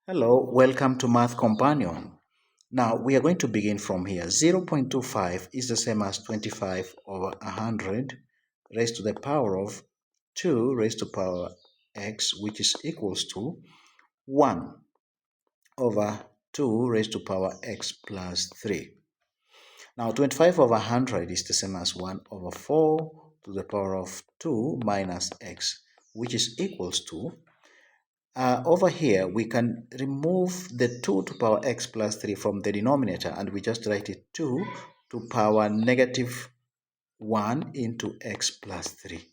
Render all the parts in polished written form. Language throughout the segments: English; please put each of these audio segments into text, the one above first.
Hello, welcome to Math Companion. Now we are going to begin from here. 0.25 is the same as 25 over 100 raised to the power of 2 raised to power x, which is equals to 1 over 2 raised to power x plus 3. Now 25 over 100 is the same as 1 over 4 to the power of 2 minus x, which is equals to over here, we can remove the 2 to power x plus 3 from the denominator, and we just write it 2 to power negative 1 into x plus 3.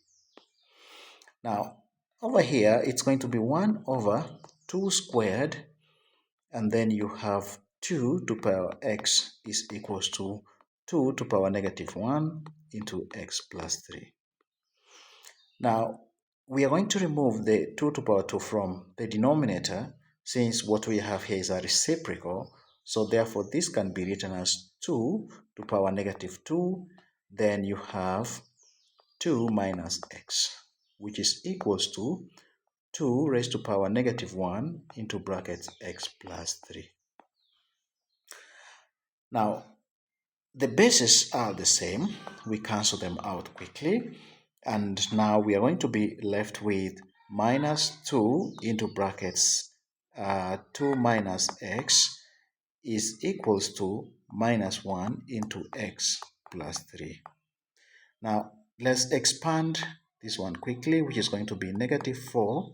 Now, over here, it's going to be 1 over 2 squared, and then you have 2 to power x is equals to 2 to power negative 1 into x plus 3. Now, we are going to remove the 2 to power 2 from the denominator, since what we have here is a reciprocal. So therefore, this can be written as 2 to power negative 2. Then you have 2 minus x, which is equals to 2 raised to power negative 1 into brackets x plus 3. Now, the bases are the same. We cancel them out quickly. And now we are going to be left with minus 2 into brackets 2 minus x is equals to minus 1 into x plus 3. Now let's expand this one quickly, which is going to be negative 4,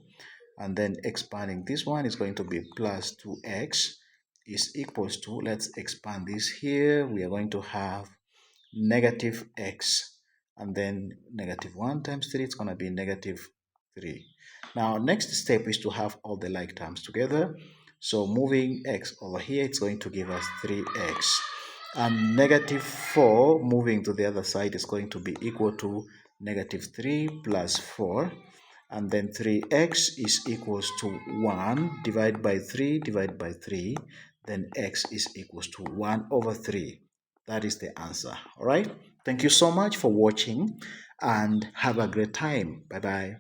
and then expanding this one is going to be plus 2x is equals to, let's expand this here, we are going to have negative x, and then negative 1 times 3, it's going to be negative 3. Now, next step is to have all the like terms together. So moving x over here, it's going to give us 3x. And negative 4 moving to the other side is going to be equal to negative 3 plus 4. And then 3x is equals to 1 divided by 3 divided by 3. Then x is equals to 1 over 3. That is the answer. All right. Thank you so much for watching and have a great time. Bye-bye.